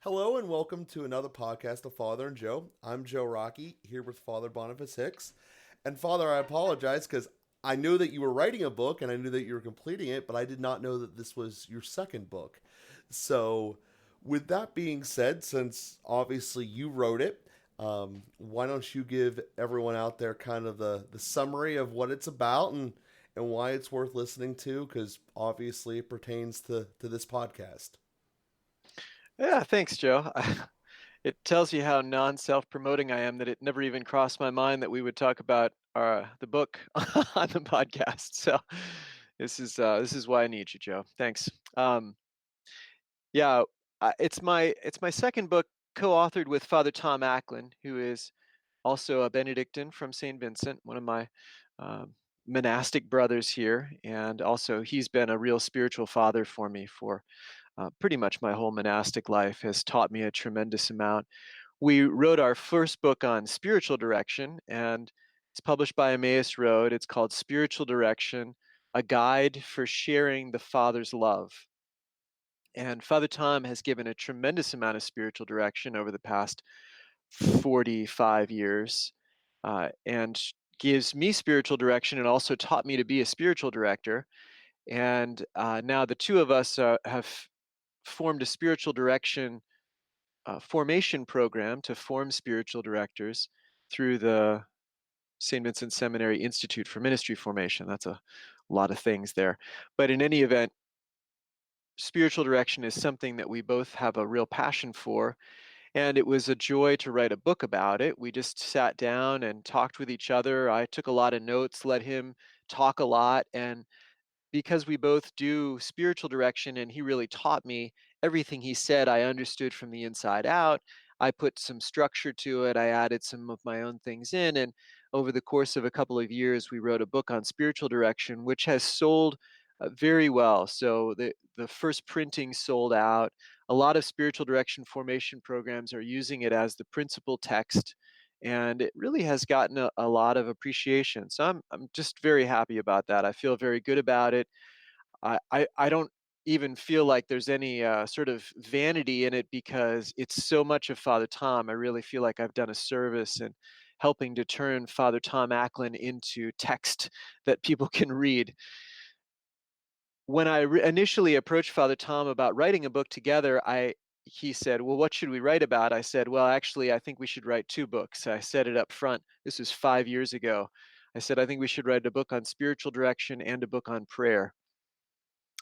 Hello and welcome to another podcast of Father and Joe. I'm Joe Rocky here with Father Boniface Hicks. And Father, I apologize because I knew that you were writing a book and I knew that you were completing it, but I did not know that this was your second book. So, with that being said, since obviously you wrote it, why don't you give everyone out there kind of the summary of what it's about and why it's worth listening to? Because obviously it pertains to this podcast. Yeah, thanks, Joe. It tells you how non-self-promoting I am that it never even crossed my mind that we would talk about the book on the podcast. So this is why I need you, Joe. Thanks. Um, yeah, it's my second book, co-authored with Father Tom Acklin, who is also a Benedictine from St. Vincent, one of my um, monastic brothers here, and also he's been a real spiritual father for me for pretty much my whole monastic life. Has taught me a tremendous amount. We wrote our first book on spiritual direction, and it's published by Emmaus Road. It's called Spiritual Direction, a guide for sharing the Father's love. And Father Tom has given a tremendous amount of spiritual direction over the past 45 years, and gives me spiritual direction and also taught me to be a spiritual director. And now the two of us have formed a spiritual direction formation program to form spiritual directors through the St. Vincent Seminary Institute for Ministry Formation. That's a lot of things there. But in any event, spiritual direction is something that we both have a real passion for. And it was a joy to write a book about it. We just sat down and talked with each other. I took a lot of notes, let him talk a lot. And because we both do spiritual direction and he really taught me everything he said, I understood from the inside out. I put some structure to it. I added some of my own things in. And over the course of a couple of years, we wrote a book on spiritual direction, which has sold very well. So the first printing sold out. A lot of spiritual direction formation programs are using it as the principal text, and it really has gotten a lot of appreciation. So I'm just very happy about that. I feel very good about it. I don't even feel like there's any sort of vanity in it because it's so much of Father Tom. I really feel like I've done a service in helping to turn Father Tom Acklin into text that people can read. When I initially approached Father Tom about writing a book together, I he said, "Well, what should we write about?" I said, "Well, actually, I think we should write two books." I said it up front. This was 5 years ago. I said, "I think we should write a book on spiritual direction and a book on prayer."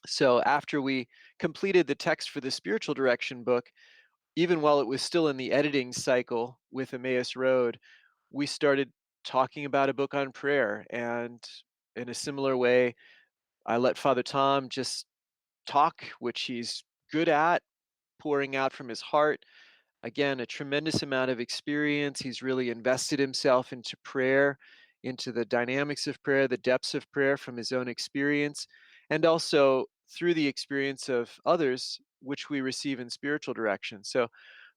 So after we completed the text for the spiritual direction book, even while it was still in the editing cycle with Emmaus Road, we started talking about a book on prayer. And in a similar way, I let Father Tom just talk, which he's good at, pouring out from his heart. Again, a tremendous amount of experience. He's really invested himself into prayer, into the dynamics of prayer, the depths of prayer from his own experience, and also through the experience of others, which we receive in spiritual direction. So,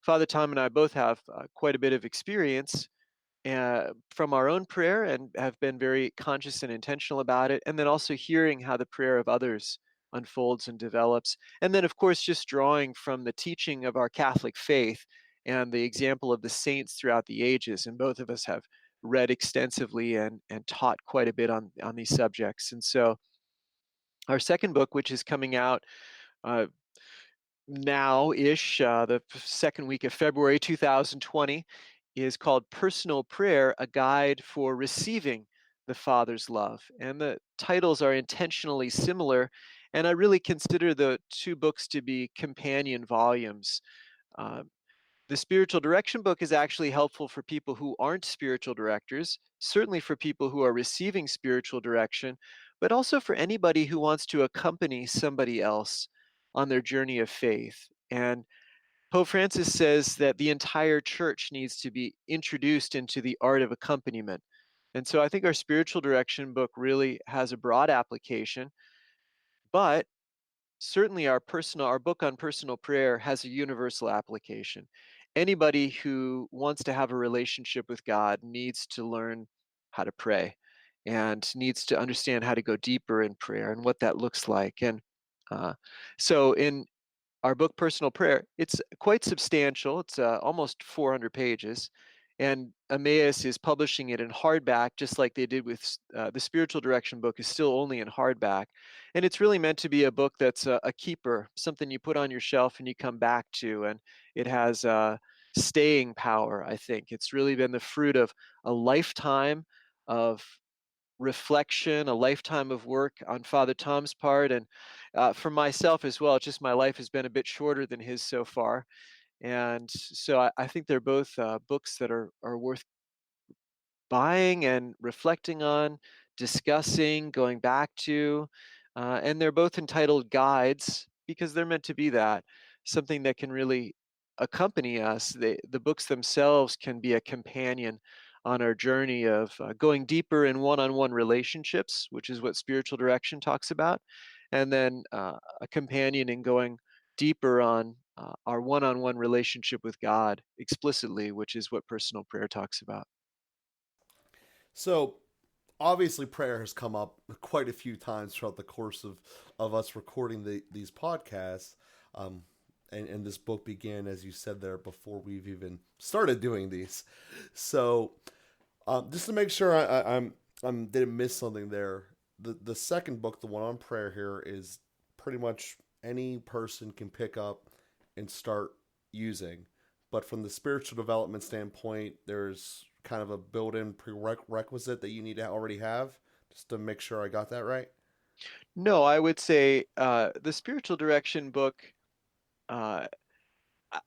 Father Tom and I both have quite a bit of experience from our own prayer and have been very conscious and intentional about it. And then also hearing how the prayer of others unfolds and develops. And then, of course, just drawing from the teaching of our Catholic faith and the example of the saints throughout the ages. And both of us have read extensively and taught quite a bit on these subjects. And so, our second book, which is coming out uh, now-ish, the second week of February 2020, is called Personal Prayer, a Guide for Receiving the Father's Love. And the titles are intentionally similar, and I really consider the two books to be companion volumes. Uh, the spiritual direction book is actually helpful for people who aren't spiritual directors, certainly for people who are receiving spiritual direction, but also for anybody who wants to accompany somebody else on their journey of faith. And Pope Francis says that the entire church needs to be introduced into the art of accompaniment. And so I think our spiritual direction book really has a broad application, but certainly our book on personal prayer has a universal application. Anybody who wants to have a relationship with God needs to learn how to pray and needs to understand how to go deeper in prayer and what that looks like. And uh, so in our book Personal Prayer, it's quite substantial. It's almost 400 pages. And Emmaus is publishing it in hardback, just like they did with the Spiritual Direction book, is still only in hardback. And it's really meant to be a book that's a keeper, something you put on your shelf and you come back to. And it has staying power, I think. It's really been the fruit of a lifetime of reflection, a lifetime of work on Father Tom's part, and for myself as well. Just my life has been a bit shorter than his so far, and so I think they're both books that are worth buying and reflecting on, discussing, going back to, and they're both entitled guides because they're meant to be that, something that can really accompany us. The books themselves can be a companion on our journey of going deeper in one-on-one relationships, which is what spiritual direction talks about, and then a companion in going deeper on our one-on-one relationship with God explicitly, which is what personal prayer talks about. So obviously prayer has come up quite a few times throughout the course of us recording these podcasts. And this book began, as you said there, before we've even started doing these. So just to make sure I'm didn't miss something there, the second book, the one on prayer here, is pretty much any person can pick up and start using. But from the spiritual development standpoint, there's kind of a built-in prerequisite that you need to already have, just to make sure I got that right. No, I would say the spiritual direction book, uh,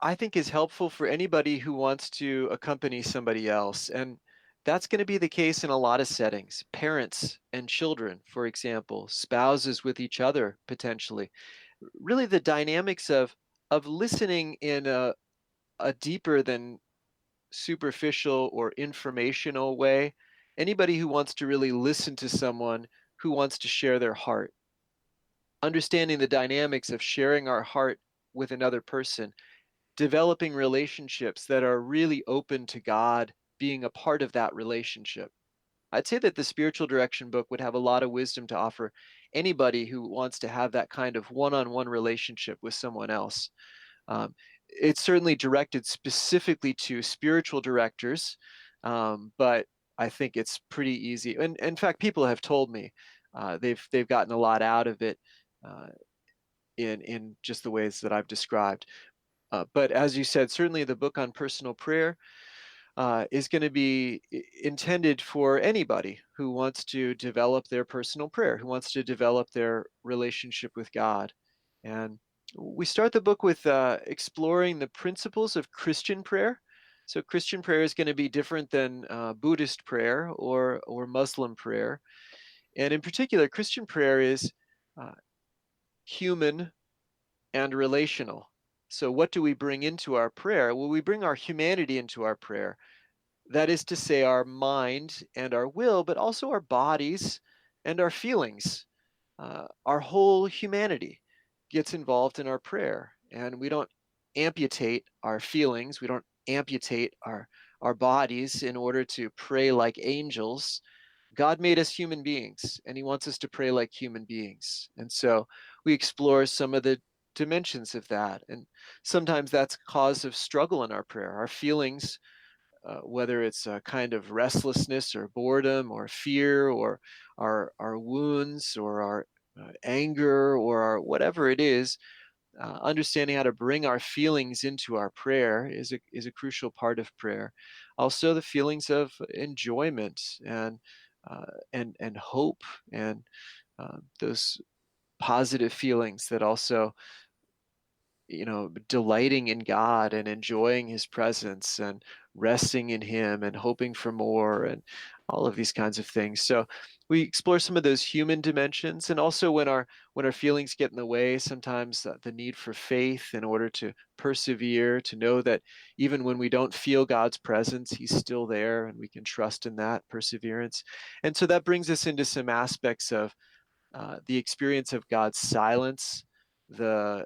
I think, is helpful for anybody who wants to accompany somebody else. And that's going to be the case in a lot of settings. Parents and children, for example, spouses with each other, potentially. Really, the dynamics of listening in a deeper than superficial or informational way. Anybody who wants to really listen to someone who wants to share their heart, understanding the dynamics of sharing our heart with another person, developing relationships that are really open to God being a part of that relationship. I'd say that the spiritual direction book would have a lot of wisdom to offer anybody who wants to have that kind of one on one relationship with someone else. Um, it's certainly directed specifically to spiritual directors, but I think it's pretty easy. And in fact, people have told me they've gotten a lot out of it uh, in just the ways that I've described. But as you said, certainly the book on personal prayer is going to be intended for anybody who wants to develop their personal prayer, who wants to develop their relationship with God. And we start the book with exploring the principles of Christian prayer. So Christian prayer is going to be different than Buddhist prayer or Muslim prayer. And in particular, Christian prayer is uh, human and relational. So, what do we bring into our prayer? Well, we bring our humanity into our prayer. That is to say, our mind and our will, but also our bodies and our feelings. Our whole humanity gets involved in our prayer. And we don't amputate our feelings, we don't amputate our bodies in order to pray like angels. God made us human beings, and He wants us to pray like human beings. And so we explore some of the dimensions of that. And sometimes that's cause of struggle in our prayer. Our feelings, whether it's a kind of restlessness or boredom or fear or our wounds or our anger or our whatever it is, understanding how to bring our feelings into our prayer is a crucial part of prayer. Also, the feelings of enjoyment and hope and those positive feelings that also, delighting in God and enjoying His presence and resting in Him and hoping for more and all of these kinds of things. So we explore some of those human dimensions, and also when our feelings get in the way, sometimes the need for faith in order to persevere, to know that even when we don't feel God's presence, He's still there, and we can trust in that perseverance. And so that brings us into some aspects of the experience of God's silence, the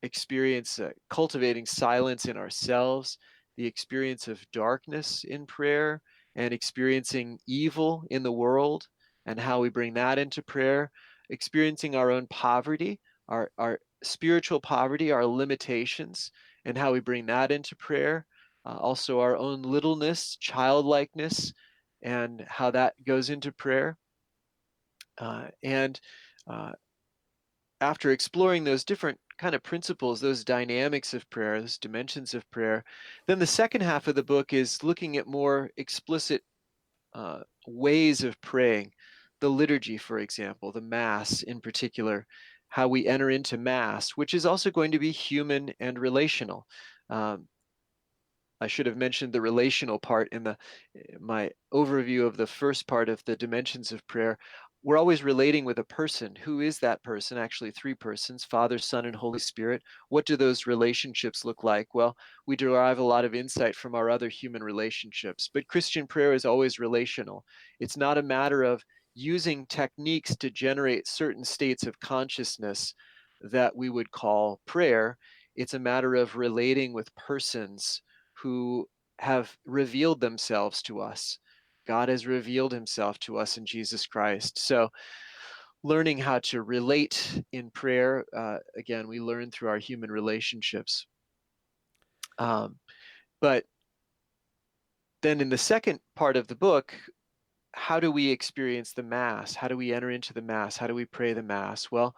experience cultivating silence in ourselves, the experience of darkness in prayer, and experiencing evil in the world, and how we bring that into prayer, experiencing our own poverty, our spiritual poverty, our limitations, and how we bring that into prayer. Also, our own littleness, childlikeness, and how that goes into prayer. And uh, After exploring those different kind of principles, those dynamics of prayer, those dimensions of prayer, then the second half of the book is looking at more explicit ways of praying. The liturgy, for example, the Mass in particular, how we enter into Mass, which is also going to be human and relational. Um, I should have mentioned the relational part in my overview of the first part of the dimensions of prayer. We're always relating with a person. Who is that person? Actually, three persons: Father, Son, and Holy Spirit. What do those relationships look like? Well, we derive a lot of insight from our other human relationships. But Christian prayer is always relational. It's not a matter of using techniques to generate certain states of consciousness that we would call prayer. It's a matter of relating with persons who have revealed themselves to us. God has revealed himself to us in Jesus Christ. So, learning how to relate in prayer, again, we learn through our human relationships. Um, but then in the second part of the book, how do we experience the Mass? How do we enter into the Mass? How do we pray the Mass? Well,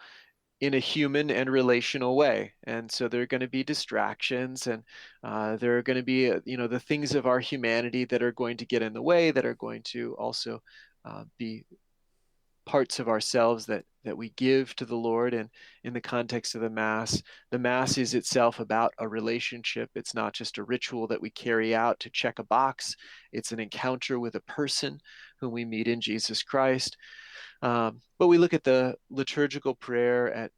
in a human and relational way. And so there are going to be distractions, and there are going to be, the things of our humanity that are going to get in the way, that are going to also be parts of ourselves that we give to the Lord. And in the context of the Mass is itself about a relationship. It's not just a ritual that we carry out to check a box. It's an encounter with a person whom we meet in Jesus Christ. But we look at the liturgical prayer, at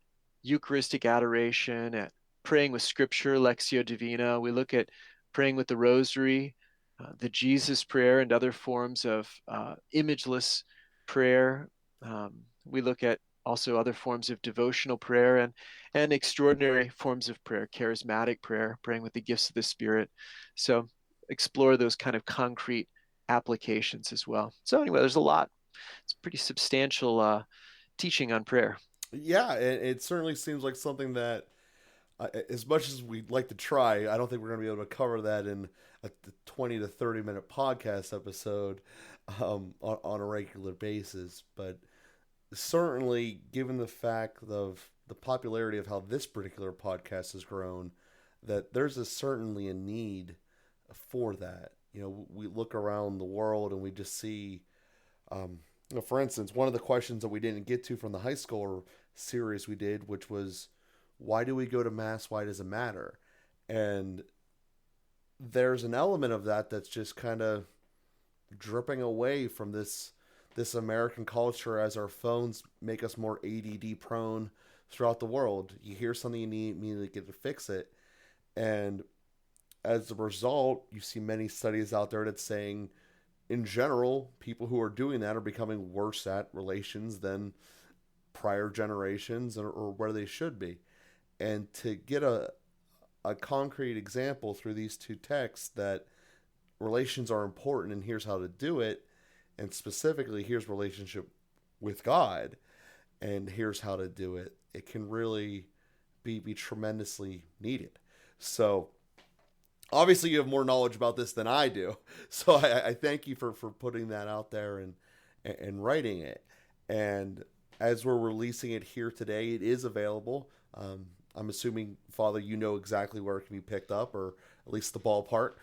Eucharistic adoration, at praying with Scripture, Lectio Divina. We look at praying with the Rosary, the Jesus prayer, and other forms of imageless prayer. We look at also other forms of devotional prayer, and extraordinary forms of prayer, charismatic prayer, praying with the gifts of the Spirit. So explore those kind of concrete applications as well. So anyway, there's a lot. It's pretty substantial teaching on prayer. Yeah, it certainly seems like something that, as much as we'd like to try, I don't think we're going to be able to cover that in a 20 to 30-minute podcast episode on a regular basis. But certainly, given the fact of the popularity of how this particular podcast has grown, that there's certainly a need for that. You know, we look around the world and we just see, for instance, one of the questions that we didn't get to from the high school series we did, which was, why do we go to mass? Why does it matter? And there's an element of that that's just kind of dripping away from this American culture as our phones make us more ADD prone throughout the world. You hear something, you need immediately get to fix it, and as a result, you see many studies out there that's saying, in general, people who are doing that are becoming worse at relations than prior generations, or where they should be. And to get a concrete example through these two texts that relations are important and here's how to do it, and specifically here's relationship with God and here's how to do it, it can really be tremendously needed. So obviously you have more knowledge about this than I do. So I thank you for putting that out there and writing it. And as we're releasing it here today, it is available. I'm assuming, Father, you know exactly where it can be picked up, or at least the ballpark.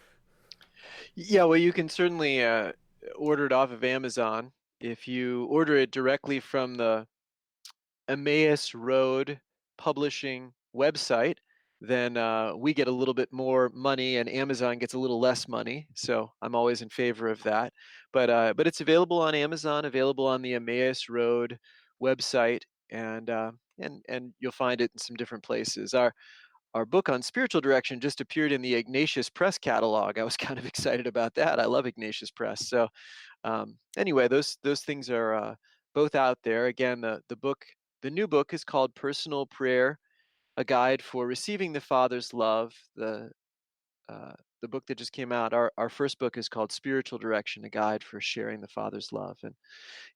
Yeah, well, you can certainly order it off of Amazon. If you order it directly from the Emmaus Road Publishing website, then we get a little bit more money, and Amazon gets a little less money. So I'm always in favor of that. But it's available on Amazon, available on the Emmaus Road website, and you'll find it in some different places. Our book on spiritual direction just appeared in the Ignatius Press catalog. I was kind of excited about that. I love Ignatius Press. So anyway, those things are both out there. Again, the new book is called Personal Prayer: A Guide for Receiving the Father's Love. The book that just came out, our first book is called Spiritual Direction: A Guide for Sharing the Father's Love. And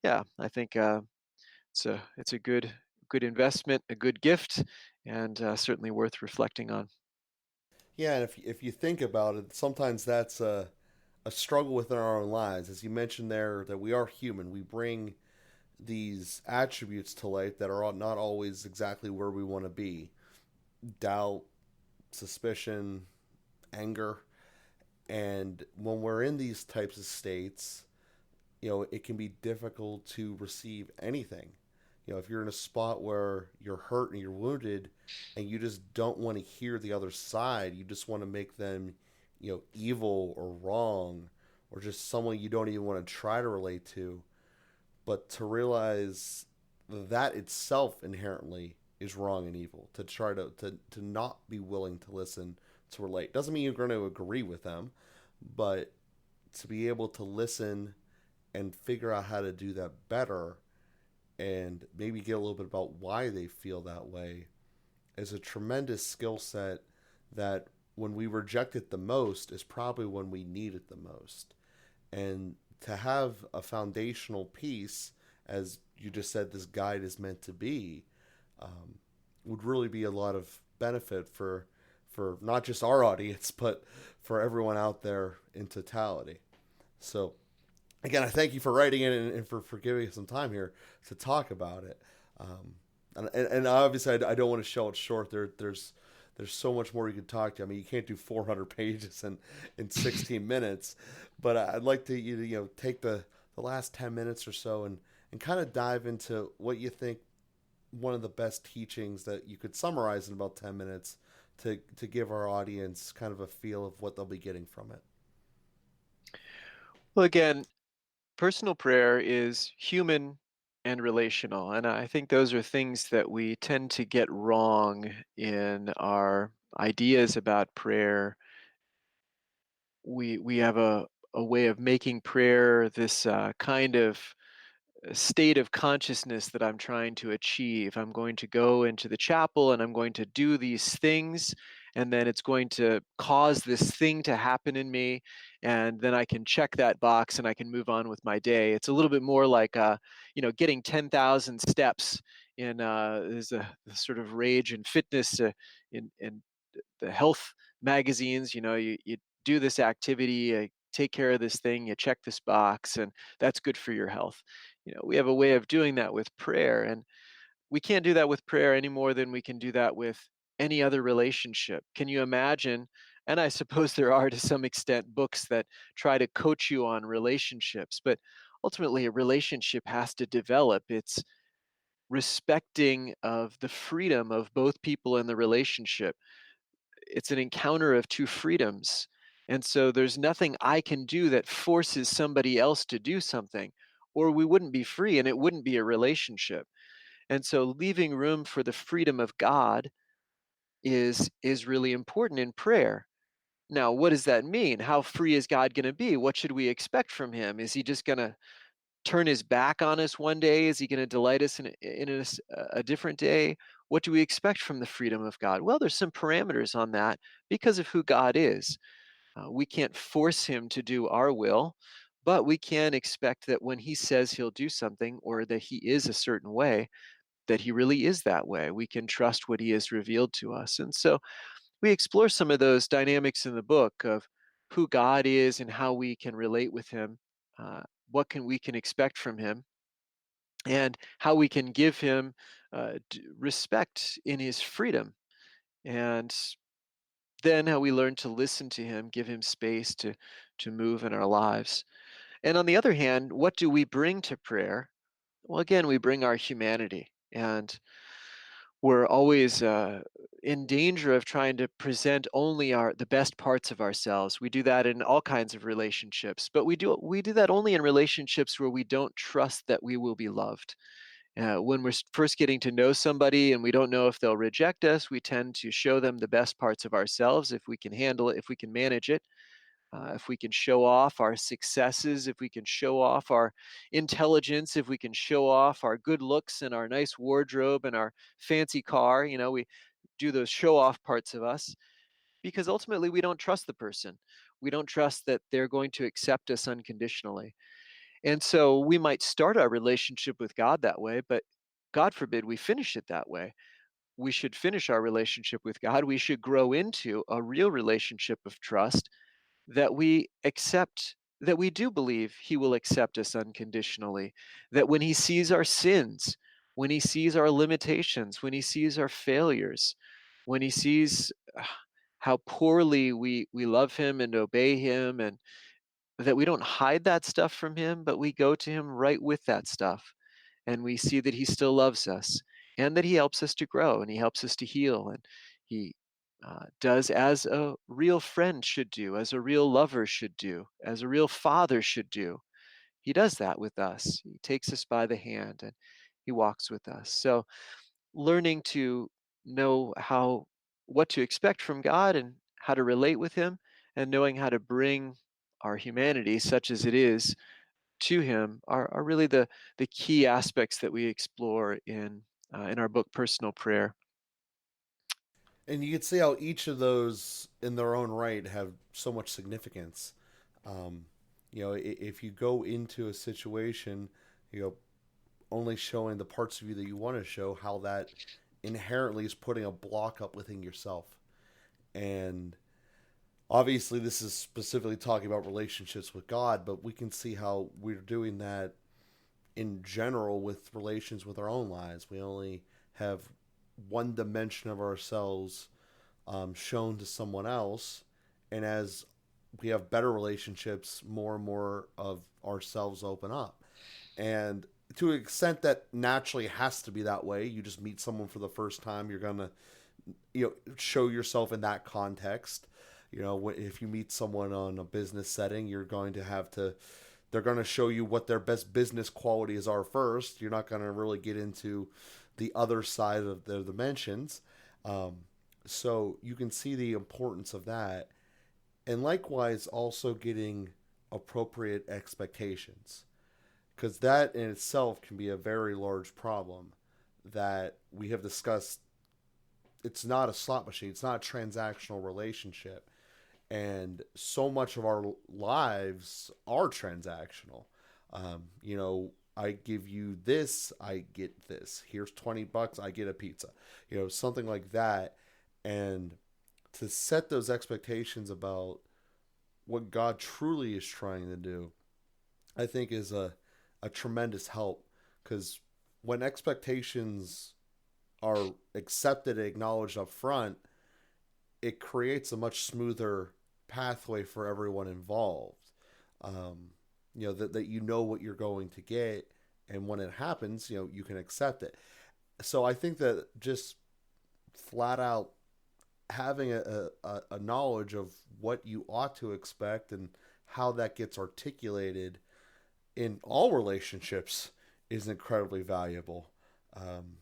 yeah, I think it's a good investment, a good gift, and certainly worth reflecting on. Yeah, and if you think about it, sometimes that's a struggle within our own lives. As you mentioned there, that we are human. We bring these attributes to life that are not always exactly where we want to be. Doubt, suspicion, anger. And when we're in these types of states, it can be difficult to receive anything. If you're in a spot where you're hurt and you're wounded and you just don't want to hear the other side, you just want to make them, evil or wrong or just someone you don't even want to try to relate to. But to realize that itself inherently is wrong and evil, to try to not be willing to listen, to relate. Doesn't mean you're going to agree with them, but to be able to listen and figure out how to do that better and maybe get a little bit about why they feel that way is a tremendous skill set that when we reject it the most is probably when we need it the most. And to have a foundational piece, as you just said, this guide is meant to be, would really be a lot of benefit for not just our audience, but for everyone out there in totality. So again, I thank you for writing it and for giving us some time here to talk about it. And obviously, I don't want to sell it short. There's so much more you could talk to. I mean, you can't do 400 pages in 16 minutes, but I'd like to take the last 10 minutes or so and kind of dive into what you think one of the best teachings that you could summarize in about 10 minutes to give our audience kind of a feel of what they'll be getting from it. Well, again, personal prayer is human and relational. And I think those are things that we tend to get wrong in our ideas about prayer. We have a way of making prayer this kind of state of consciousness that I'm trying to achieve. I'm going to go into the chapel and I'm going to do these things, and then it's going to cause this thing to happen in me, and then I can check that box and I can move on with my day. It's a little bit more like, getting 10,000 steps in there's a sort of rage and fitness in the health magazines. You do this activity, you take care of this thing, you check this box, and that's good for your health. We have a way of doing that with prayer, and we can't do that with prayer any more than we can do that with any other relationship. Can you imagine? And I suppose there are, to some extent, books that try to coach you on relationships, but ultimately a relationship has to develop. It's respecting of the freedom of both people in the relationship. It's an encounter of two freedoms. And so there's nothing I can do that forces somebody else to do something, or we wouldn't be free and it wouldn't be a relationship. And so leaving room for the freedom of God is really important in prayer. Now, what does that mean? How free is God going to be? What should we expect from him? Is he just going to turn his back on us one day? Is he going to delight us in a different day? What do we expect from the freedom of God? Well, there's some parameters on that because of who God is. We can't force him to do our will, but we can expect that when he says he'll do something or that he is a certain way, that he really is that way. We can trust what he has revealed to us. And so we explore some of those dynamics in the book of who God is and how we can relate with him, what can we can expect from him, and how we can give him respect in his freedom, and then how we learn to listen to him, give him space to move in our lives. And on the other hand, what do we bring to prayer? Well, again, we bring our humanity, and we're always in danger of trying to present only the best parts of ourselves. We do that in all kinds of relationships, but we do that only in relationships where we don't trust that we will be loved. When we're first getting to know somebody and we don't know if they'll reject us, we tend to show them the best parts of ourselves if we can handle it, if we can manage it. If we can show off our successes, if we can show off our intelligence, if we can show off our good looks and our nice wardrobe and our fancy car, we do those show off parts of us because ultimately we don't trust the person. We don't trust that they're going to accept us unconditionally. And so we might start our relationship with God that way, but God forbid we finish it that way. We should finish our relationship with God. We should grow into a real relationship of trust that we accept, that we do believe He will accept us unconditionally, that when He sees our sins, when He sees our limitations, when He sees our failures, when He sees how poorly we love Him and obey Him, and that we don't hide that stuff from Him, but we go to Him right with that stuff. And we see that He still loves us, and that He helps us to grow, and He helps us to heal. And He does as a real friend should do, as a real lover should do, as a real father should do. He does that with us. He takes us by the hand and He walks with us. So learning to know what to expect from God and how to relate with Him, and knowing how to bring our humanity, such as it is, to Him are really the key aspects that we explore in our book, Personal Prayer. And you can see how each of those, in their own right, have so much significance. Um, if you go into a situation, you know, only showing the parts of you that you want to show, how that inherently is putting a block up within yourself. And obviously, this is specifically talking about relationships with God, but we can see how we're doing that in general with relations with our own lives. We only have one dimension of ourselves shown to someone else, and as we have better relationships, more and more of ourselves open up. And to an extent that naturally has to be that way. You just meet someone for the first time, you're gonna show yourself in that context. If you meet someone on a business setting, you're going to have to they're going to show you what their best business qualities are first. You're not going to really get into the other side of their dimensions. um, so you can see the importance of that, and likewise also getting appropriate expectations, because that in itself can be a very large problem that we have discussed. It's not a slot machine, it's not a transactional relationship, and so much of our lives are transactional. I give you this, I get this. Here's $20, I get a pizza. Something like that. And to set those expectations about what God truly is trying to do, I think is a tremendous help, because when expectations are accepted and acknowledged up front, it creates a much smoother pathway for everyone involved. Um, that you know what you're going to get, and when it happens, you can accept it. So I think that just flat out having a knowledge of what you ought to expect and how that gets articulated in all relationships is incredibly valuable. Um,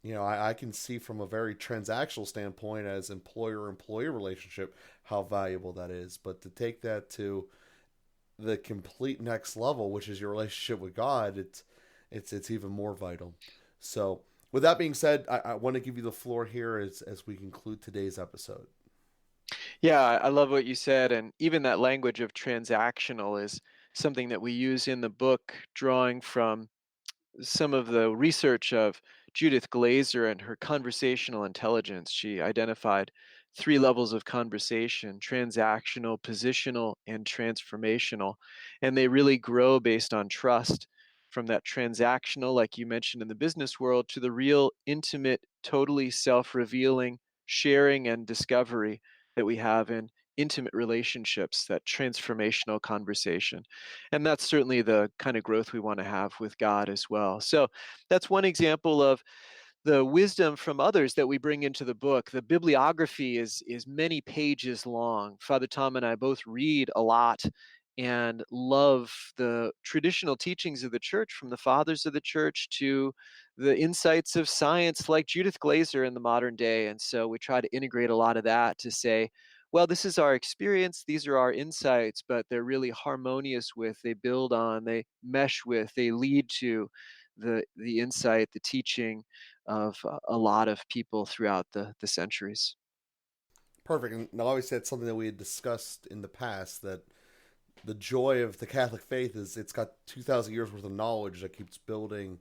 I can see from a very transactional standpoint as employer-employee relationship how valuable that is. But to take that to the complete next level, which is your relationship with God, it's even more vital. So, with that being said, I want to give you the floor here as we conclude today's episode. Yeah, I love what you said. And even that language of transactional is something that we use in the book, drawing from some of the research of Judith Glaser and her conversational intelligence. She identified three levels of conversation: transactional, positional, and transformational. And they really grow based on trust, from that transactional, like you mentioned in the business world, to the real intimate, totally self revealing sharing and discovery that we have in intimate relationships, that transformational conversation. And that's certainly the kind of growth we want to have with God as well. So that's one example of the wisdom from others that we bring into the book. The bibliography is many pages long. Father Tom and I both read a lot and love the traditional teachings of the church, from the fathers of the church to the insights of science like Judith Glaser in the modern day. And so we try to integrate a lot of that to say, well, this is our experience, these are our insights, but they're really harmonious with, they build on, they mesh with, they lead to the insight, the teaching of a lot of people throughout the centuries. Perfect. And I always said something that we had discussed in the past, that the joy of the Catholic faith is it's got 2,000 years worth of knowledge that keeps building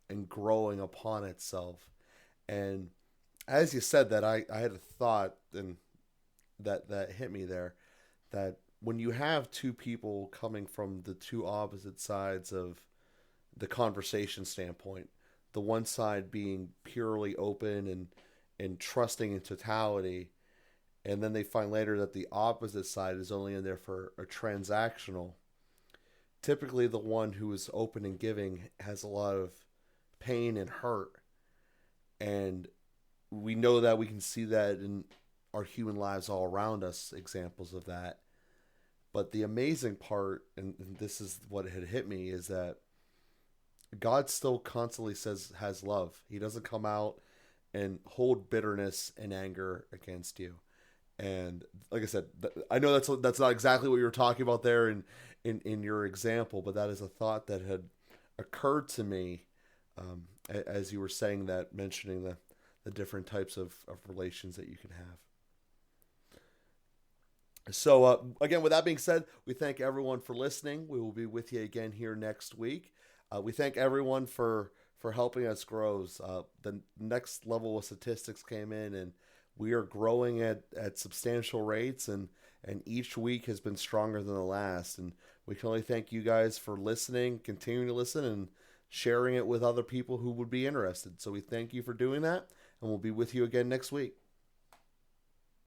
and growing upon itself. And as you said that, I had a thought, and that hit me there, that when you have two people coming from the two opposite sides of the conversation standpoint, the one side being purely open and trusting in totality, and then they find later that the opposite side is only in there for a transactional. Typically, the one who is open and giving has a lot of pain and hurt, and we know that, we can see that in our human lives all around us, examples of that. But the amazing part, and this is what had hit me, is that God still constantly says has love. He doesn't come out and hold bitterness and anger against you. And like I said, I know that's not exactly what you were talking about there in your example, but that is a thought that had occurred to me as you were saying that, mentioning the different types of relations that you can have. So, again, with that being said, we thank everyone for listening. We will be with you again here next week. We thank everyone for helping us grow. The next level of statistics came in, and we are growing at substantial rates, and each week has been stronger than the last. And we can only thank you guys for listening, continuing to listen, and sharing it with other people who would be interested. So we thank you for doing that, and we'll be with you again next week.